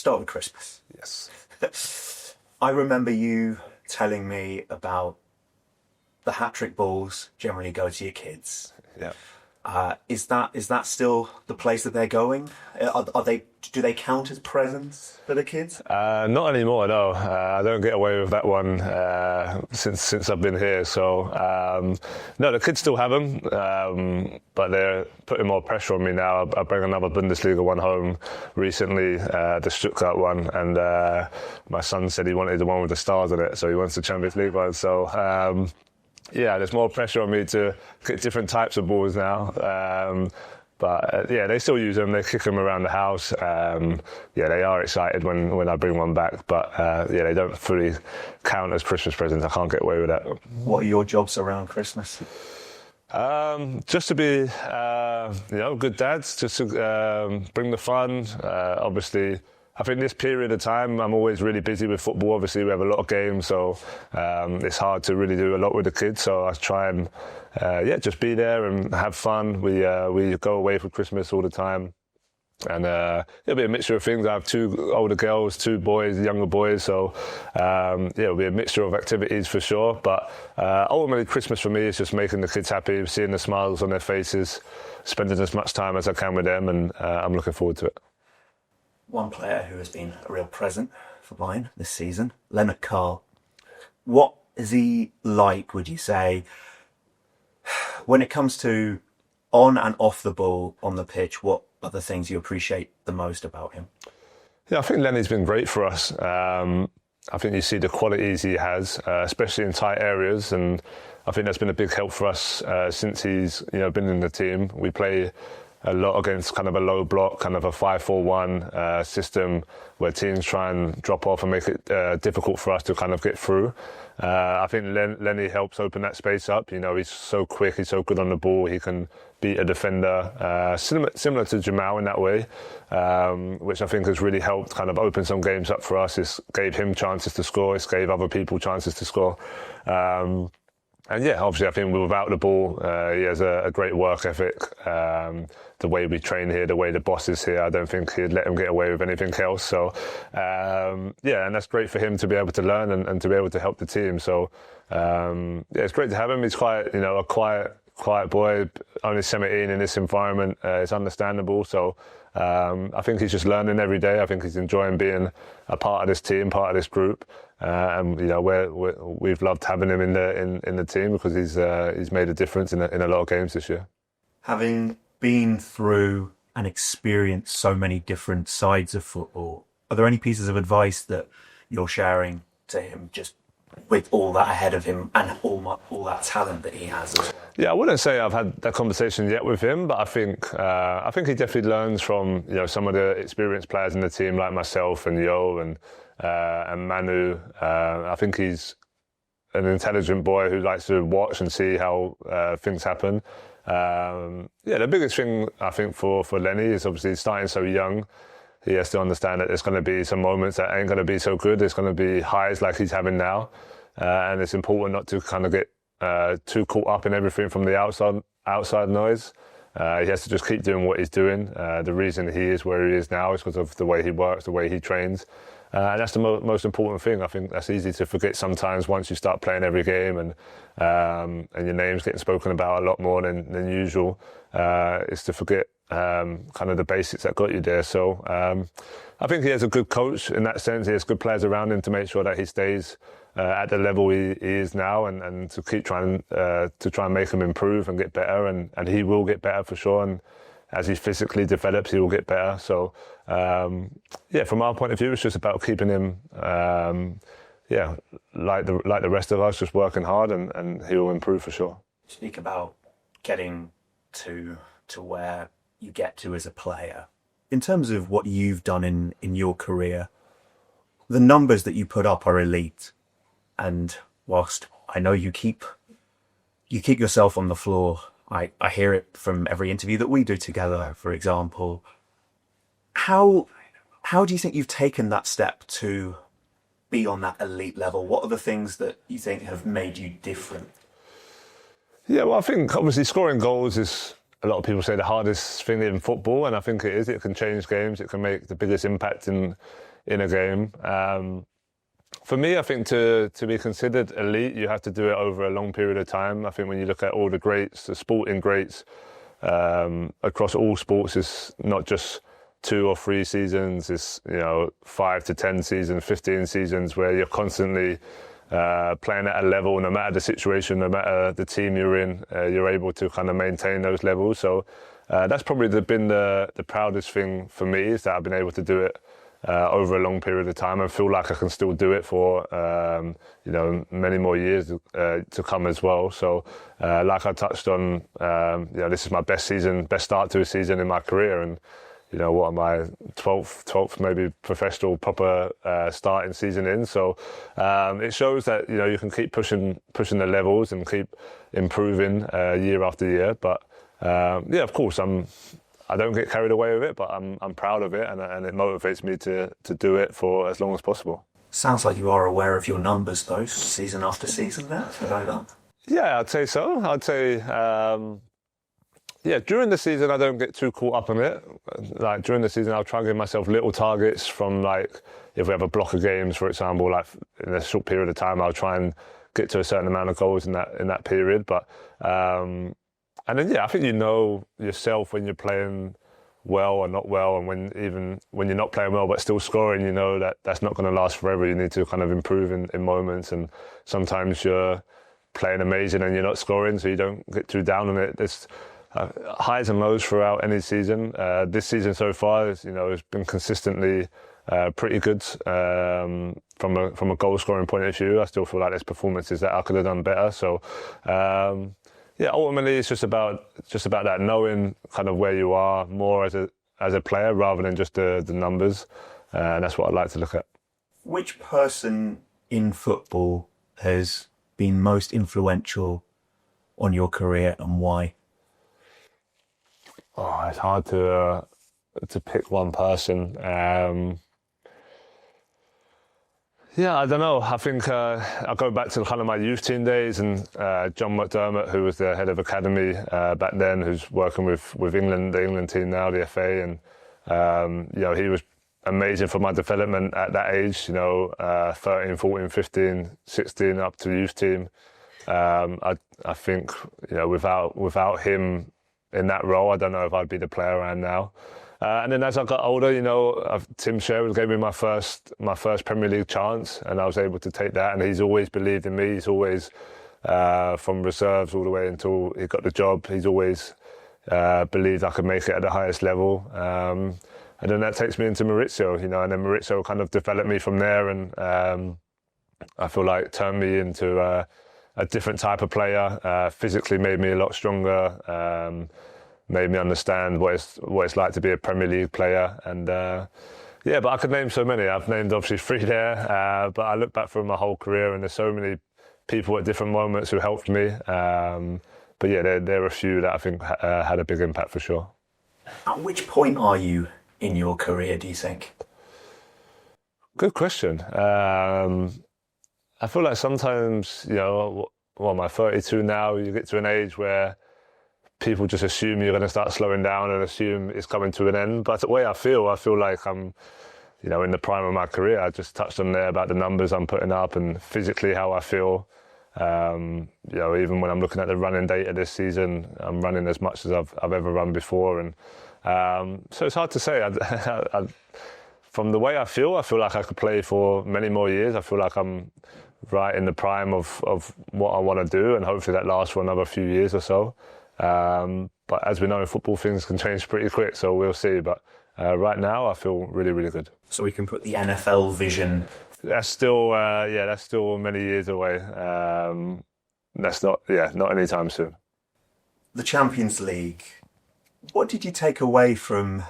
start with Christmas. Yes. I remember you telling me about the hat-trick balls generally go to your kids. Yeah. Is that still the place that they're going? Do they count as presents for the kids? Not anymore, no. I don't get away with that one since I've been here. So, no, the kids still have them, but they're putting more pressure on me now. I bring another Bundesliga one home recently, the Stuttgart one, and my son said he wanted the one with the stars on it, so he wants the Champions League one. So, yeah, there's more pressure on me to get different types of balls now. But yeah, they still use them. They kick them around the house. Yeah, they are excited when I bring one back. But yeah, they don't fully count as Christmas presents. I can't get away with that. What are your jobs around Christmas? Just to be, good dads. Just to bring the fun. Obviously, I think this period of time, I'm always really busy with football. Obviously, we have a lot of games, so it's hard to really do a lot with the kids. So I try and, just be there and have fun. We go away for Christmas all the time. And it'll be a mixture of things. I have 2 older girls, 2 boys, younger boys. So, it'll be a mixture of activities for sure. But ultimately, Christmas for me is just making the kids happy, seeing the smiles on their faces, spending as much time as I can with them, and I'm looking forward to it. One player who has been a real present for Bayern this season, Lennart Karl. What is he like, would you say, when it comes to on and off the ball on the pitch? What are the things you appreciate the most about him? Yeah, I think Lenny's been great for us. I think you see the qualities he has, especially in tight areas, and I think that's been a big help for us since he's been in the team. We play a lot against kind of a low block, kind of a 5-4-1 system where teams try and drop off and make it difficult for us to kind of get through. I think Lenny helps open that space up. He's so quick, he's so good on the ball, he can beat a defender, similar to Jamal in that way, which I think has really helped kind of open some games up for us. It gave him chances to score, it gave other people chances to score. And yeah, obviously I think without the ball, he has a great work ethic. The way we train here, the way the boss is here, I don't think he'd let him get away with anything else. So, yeah, and that's great for him to be able to learn and to be able to help the team. So, yeah, it's great to have him. He's quite, a quiet boy, only 17 in this environment. It's understandable. So, I think he's just learning every day. I think he's enjoying being a part of this team, part of this group. And we've loved having him in the team because he's made a difference in a lot of games this year. Having been through and experienced so many different sides of football, are there any pieces of advice that you're sharing to him, just with all that ahead of him and all that talent that he has as well? Yeah, I wouldn't say I've had that conversation yet with him, but I think he definitely learns from some of the experienced players in the team, like myself and Yo and Manu. I think he's an intelligent boy who likes to watch and see how things happen. Yeah, the biggest thing I think for Lenny is obviously starting so young. He has to understand that there's going to be some moments that ain't going to be so good. There's going to be highs like he's having now, and it's important not to kind of get too caught up in everything from the outside noise. He has to just keep doing what he's doing. The reason he is where he is now is because of the way he works, the way he trains. And that's the most important thing. I think that's easy to forget sometimes once you start playing every game and your name's getting spoken about a lot more than usual, is to forget kind of the basics that got you there. So I think he has a good coach in that sense. He has good players around him to make sure that he stays at the level he is now and to keep trying to make him improve and get better. And he will get better for sure. And as he physically develops, he will get better. So, yeah, from our point of view, it's just about keeping him, like the rest of us, just working hard, and he will improve for sure. Speak about getting to where you get to as a player. In terms of what you've done in your career, the numbers that you put up are elite. And whilst I know you keep yourself on the floor, I hear it from every interview that we do together, for example. How do you think you've taken that step to be on that elite level? What are the things that you think have made you different? Yeah, well, I think obviously scoring goals is, a lot of people say, the hardest thing in football, and I think it is. It can change games. It can make the biggest impact in in a game. For me, I think to be considered elite, you have to do it over a long period of time. I think when you look at all the greats, the sporting greats, across all sports, it's not just 2 or 3 seasons. It's 5 to 10 seasons, 15 seasons, where you're constantly playing at a level, no matter the situation, no matter the team you're in, you're able to kind of maintain those levels. So that's probably been the proudest thing for me, is that I've been able to do it over a long period of time, and feel like I can still do it for many more years to come as well. So like I touched on, this is my best start to a season in my career, and what am I, 12th maybe professional proper starting season in. So it shows that you can keep pushing the levels and keep improving year after year. But of course, I don't get carried away with it, but I'm proud of it, and it motivates me to do it for as long as possible. Sounds like you are aware of your numbers, though, season after season there, for that. Yeah, I'd say so. I'd say, during the season, I don't get too caught up on it. Like, during the season, I'll try and give myself little targets from, like, if we have a block of games, for example, like in a short period of time, I'll try and get to a certain amount of goals in that period. But and then, I think yourself when you're playing well or not well, and when you're not playing well but still scoring, that's not going to last forever. You need to kind of improve in moments, and sometimes you're playing amazing and you're not scoring, so you don't get too down on it. There's highs and lows throughout any season. This season so far, it's been consistently pretty good from a goal scoring point of view. I still feel like there's performances that I could have done better. So. Ultimately, it's just about that, knowing kind of where you are more as a player rather than just the numbers, and that's what I'd like to look at. Which person in football has been most influential on your career, and why? Oh, it's hard to pick one person. I don't know. I think I'll go back to kind of my youth team days, and John McDermott, who was the head of academy back then, who's working with England, the England team now, the FA, and he was amazing for my development at that age. 13, 14, 15, 16 up to the youth team. I think without him in that role, I don't know if I'd be the player I am now. And then as I got older, Tim Sherwood gave me my first Premier League chance, and I was able to take that. And he's always believed in me. He's always, from reserves all the way until he got the job, he's always believed I could make it at the highest level. And then that takes me into Maurizio, and then Maurizio kind of developed me from there, and I feel like turned me into a different type of player. Physically made me a lot stronger. Made me understand what it's like to be a Premier League player, and but I could name so many. I've named obviously 3 there, but I look back through my whole career, and there's so many people at different moments who helped me. But there are a few that I think had a big impact for sure. At which point are you in your career, do you think? Good question. I feel like sometimes, am I 32 now? You get to an age where people just assume you're going to start slowing down and assume it's coming to an end. But the way I feel like I'm, in the prime of my career. I just touched on there about the numbers I'm putting up and physically how I feel. Even when I'm looking at the running data this season, I'm running as much as I've ever run before. And so it's hard to say. From the way I feel like I could play for many more years. I feel like I'm right in the prime of what I want to do, and hopefully that lasts for another few years or so. But as we know in football, things can change pretty quick, so we'll see. But right now, I feel really, really good. So we can put the NFL vision. That's still, many years away. That's not anytime soon. The Champions League. What did you take away from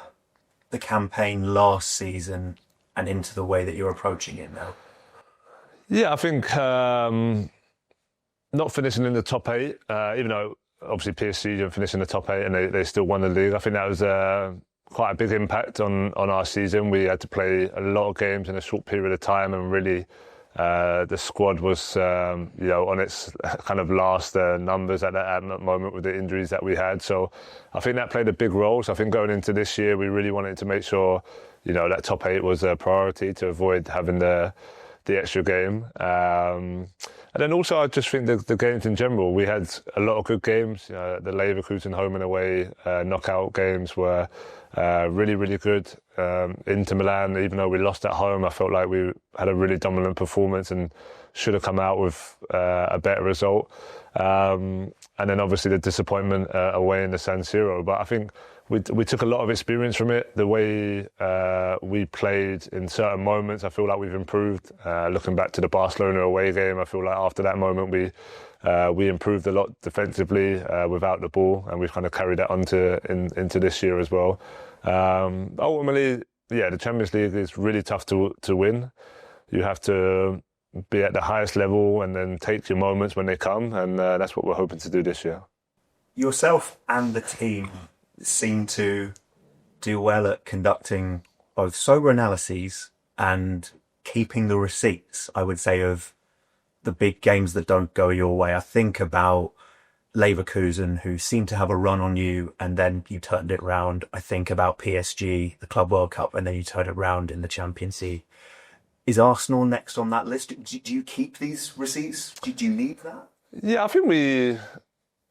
the campaign last season and into the way that you're approaching it now? Yeah, I think not finishing in the top 8, even though obviously PSG didn't finish in the top 8 and they still won the league. I think that was quite a big impact on our season. We had to play a lot of games in a short period of time and really The squad was, on its kind of last numbers at that moment with the injuries that we had. So I think that played a big role. So I think going into this year, we really wanted to make sure, that top 8 was a priority to avoid having the extra game. And then also, I just think the games in general, we had a lot of good games. The Leverkusen home and away knockout games were really, really good. Inter Milan, even though we lost at home, I felt like we had a really dominant performance and should have come out with a better result. And then obviously the disappointment away in the San Siro. But I think we took a lot of experience from it. The way we played in certain moments, I feel like we've improved. Looking back to the Barcelona away game, I feel like after that moment we improved a lot defensively without the ball, and we've kind of carried that into this year as well. Ultimately, the Champions League is really tough to win. You have to be at the highest level and then take your moments when they come, and that's what we're hoping to do this year. Yourself and the team seem to do well at conducting both sober analyses and keeping the receipts, I would say, of the big games that don't go your way. I think about Leverkusen, who seemed to have a run on you and then you turned it round. I think about PSG, the Club World Cup, and then you turned it round in the Champions League. Is Arsenal next on that list? Do you keep these receipts? Do you need that? Yeah, I think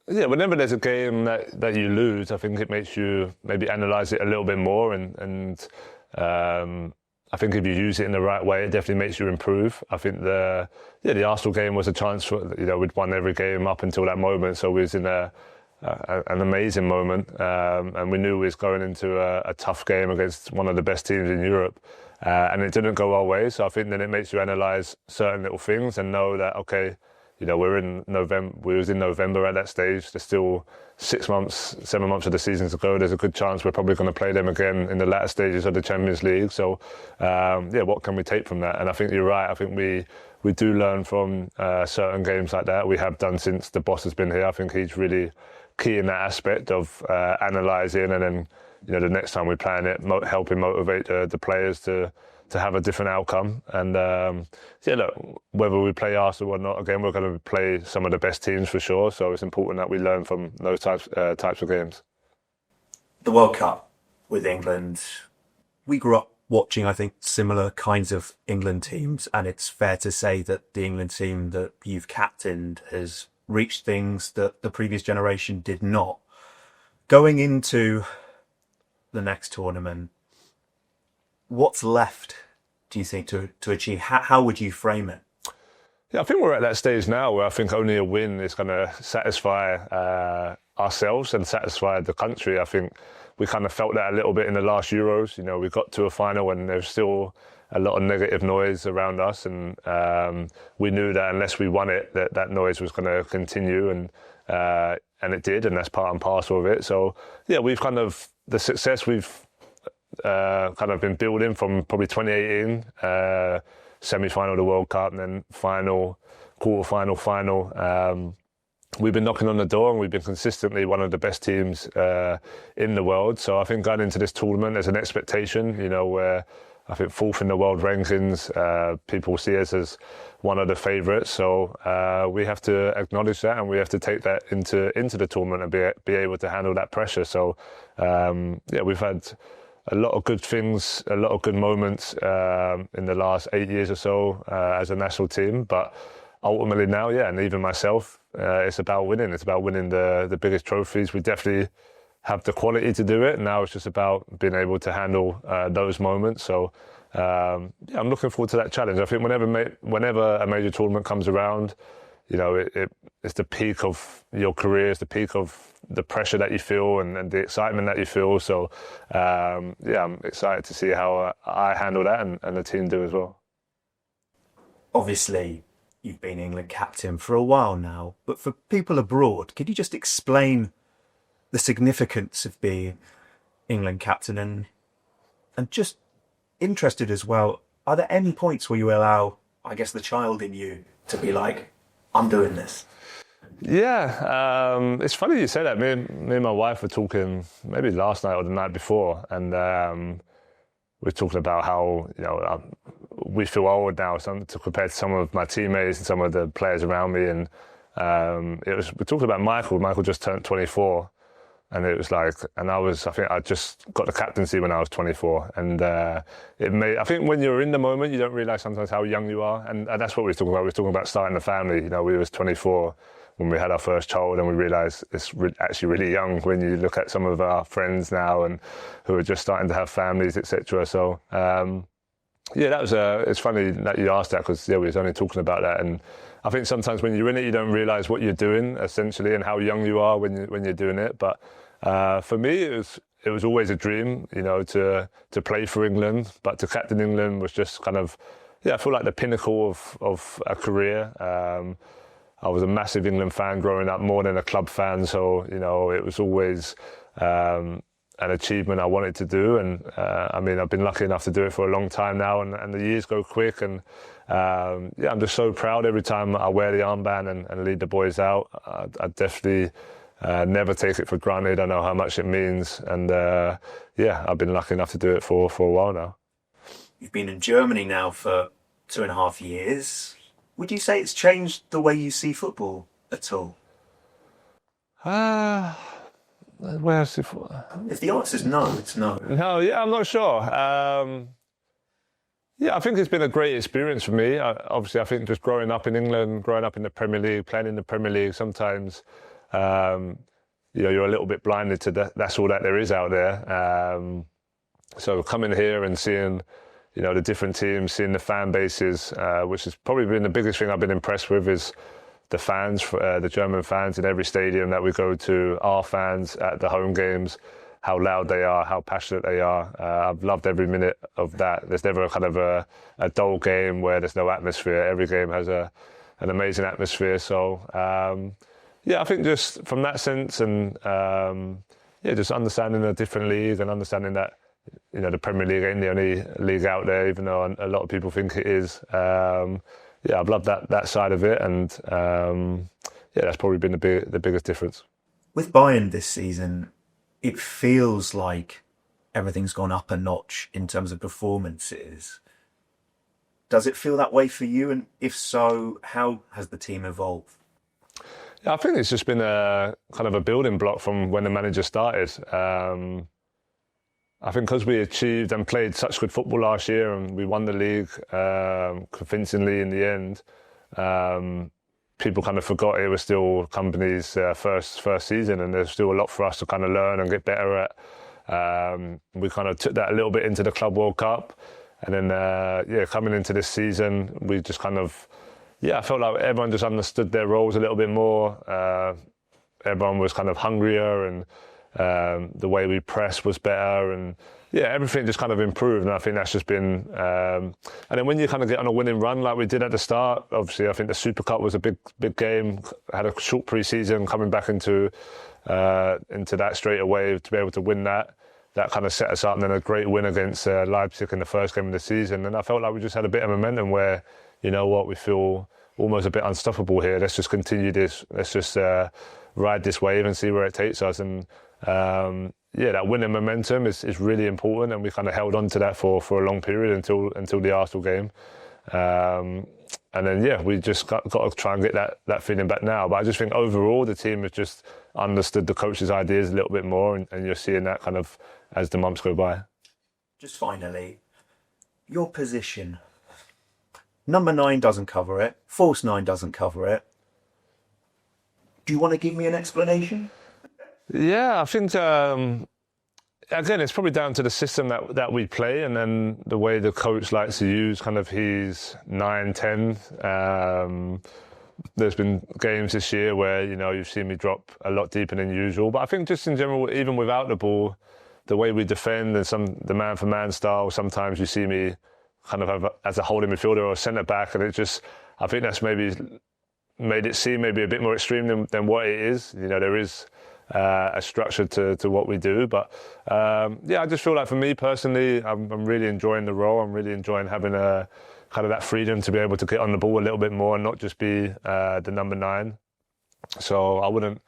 whenever there's a game that you lose, I think it makes you maybe analyse it a little bit more, and I think if you use it in the right way, it definitely makes you improve. I think the Arsenal game was a chance for, we'd won every game up until that moment, so we was in an amazing moment, and we knew we was going into a tough game against one of the best teams in Europe, and it didn't go our way. So I think then it makes you analyse certain little things and know that, okay, we're in November. We was in November at that stage. There's still 7 months of the season to go. There's a good chance we're probably going to play them again in the latter stages of the Champions League. So, what can we take from that? And I think you're right. I think we do learn from certain games like that. We have done since the boss has been here. I think he's really key in that aspect of analysing, and then the next time we plan it, helping motivate the players to have a different outcome. And look, whether we play Arsenal or not, again, we're going to play some of the best teams for sure. So it's important that we learn from those types of games. The World Cup with England, we grew up watching, I think, similar kinds of England teams, and it's fair to say that the England team that you've captained has reached things that the previous generation did not. Going into the next tournament, what's left, do you think, to achieve? How would you frame it? Yeah, I think we're at that stage now where I think only a win is going to satisfy ourselves and satisfy the country. I think we kind of felt that a little bit in the last Euros. We got to a final and there's still a lot of negative noise around us, and we knew that unless we won it, that noise was going to continue, and it did, and that's part and parcel of it. So yeah, we've kind of the success we've kind of been building from probably 2018, semi-final of the World Cup, and then final, quarter-final, final. We've been knocking on the door, and we've been consistently one of the best teams in the world. So I think going into this tournament, there's an expectation, where I think fourth in the world rankings, people see us as one of the favourites. So we have to acknowledge that, and we have to take that into the tournament and be able to handle that pressure. So we've had a lot of good things, a lot of good moments in the last 8 years or so as a national team. But ultimately now, and even myself, it's about winning. It's about winning the biggest trophies. We definitely have the quality to do it. Now it's just about being able to handle those moments. So I'm looking forward to that challenge. I think whenever a major tournament comes around, it's the peak of your career, it's the peak of the pressure that you feel and the excitement that you feel. So I'm excited to see how I handle that and the team do as well. Obviously, you've been England captain for a while now, but for people abroad, could you just explain the significance of being England captain, and just interested as well, are there any points where you allow, I guess, the child in you to be like, I'm doing this? Yeah, it's funny you say that. Me and my wife were talking maybe last night or the night before, and we were talking about how we feel old now compared to some of my teammates and some of the players around me. And we talked about Michael. Michael just turned 24. And it was like, and I think I just got the captaincy when I was 24. And I think when you're in the moment, you don't realise sometimes how young you are. And that's what we were talking about. We were talking about starting a family. You know, we was 24 when we had our first child, and we realised it's actually really young when you look at some of our friends now and who are just starting to have families, etc. So, it's funny that you asked that, because we was only talking about that. And I think sometimes when you're in it, you don't realise what you're doing, essentially, and how young you are when you're doing it. But for me, it was always a dream, you know, to play for England. But to captain England was just kind of, I feel like the pinnacle of a career. I was a massive England fan growing up, more than a club fan. So, you know, it was always an achievement I wanted to do. And I mean, I've been lucky enough to do it for a long time now, and the years go quick. And I'm just so proud every time I wear the armband and lead the boys out. I definitely never take it for granted. I know how much it means. And I've been lucky enough to do it for a while now. You've been in Germany now for 2.5 years. Would you say it's changed the way you see football at all? Where's it? If the answer is no, it's no. No, I'm not sure. I think it's been a great experience for me. Obviously, I think just growing up in England, growing up in the Premier League, playing in the Premier League, sometimes you're a little bit blinded to that. That's all that there is out there. So coming here and seeing, you know, the different teams, seeing the fan bases, which has probably been the biggest thing I've been impressed with, is the fans, the German fans in every stadium that we go to, our fans at the home games, how loud they are, how passionate they are. I've loved every minute of that. There's never a kind of a dull game where there's no atmosphere. Every game has an amazing atmosphere. So, I think just from that sense, and just understanding a different league and understanding that, you know, the Premier League ain't the only league out there, even though a lot of people think it is. I've loved that side of it, and that's probably been the biggest difference. With Bayern this season, it feels like everything's gone up a notch in terms of performances. Does it feel that way for you? And if so, how has the team evolved? Yeah, I think it's just been a kind of a building block from when the manager started. I think because we achieved and played such good football last year, and we won the league convincingly in the end, people kind of forgot it was still Company's first season, and there's still a lot for us to kind of learn and get better at. We kind of took that a little bit into the Club World Cup, and then coming into this season, we just kind of I felt like everyone just understood their roles a little bit more. Everyone was kind of hungrier, and the way we pressed was better, and everything just kind of improved. And I think that's just been and then when you kind of get on a winning run like we did at the start, obviously I think the Super Cup was a big game. Had a short pre-season, coming back into that straight away to be able to win that kind of set us up, and then a great win against Leipzig in the first game of the season. And I felt like we just had a bit of momentum where, you know what, we feel almost a bit unstoppable here. Let's just continue this. Let's just ride this wave and see where it takes us. And that winning momentum is really important, and we kind of held on to that for a long period until the Arsenal game. And then we just got to try and get that feeling back now. But I just think overall the team has just understood the coach's ideas a little bit more, and you're seeing that kind of as the months go by. Just finally, your position. Number 9 doesn't cover it. False 9 doesn't cover it. Do you want to give me an explanation? Yeah, I think, again, it's probably down to the system that we play, and then the way the coach likes to use kind of his 9-10. There's been games this year where, you know, you've seen me drop a lot deeper than usual. But I think just in general, even without the ball, the way we defend and the man-for-man style, sometimes you see me kind of have as a holding midfielder or a centre-back, and I think that's maybe made it seem maybe a bit more extreme than what it is. You know, there is a structure to what we do. But I just feel like for me personally, I'm really enjoying the role. I'm really enjoying having a kind of that freedom to be able to get on the ball a little bit more and not just be the number 9. So I wouldn't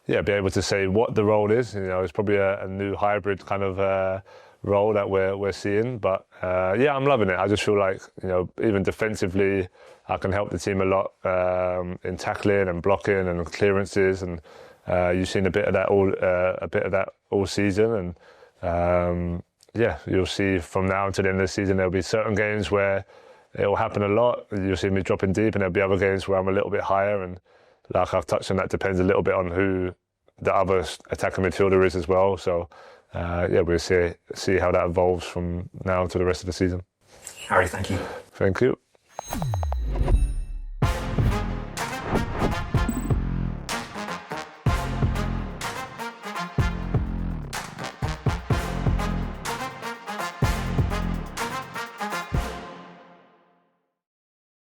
be able to say what the role is. You know, it's probably a new hybrid kind of role that we're seeing. But yeah, I'm loving it. I just feel like, you know, even defensively, I can help the team a lot in tackling and blocking and clearances, and you've seen a bit of that all season. And yeah, you'll see from now until the end of the season, there'll be certain games where it will happen a lot. You'll see me dropping deep, and there'll be other games where I'm a little bit higher. And like I've touched on, that depends a little bit on who the other attacking midfielder is as well. So yeah, we'll see how that evolves from now to the rest of the season. Harry, thank you. Thank you.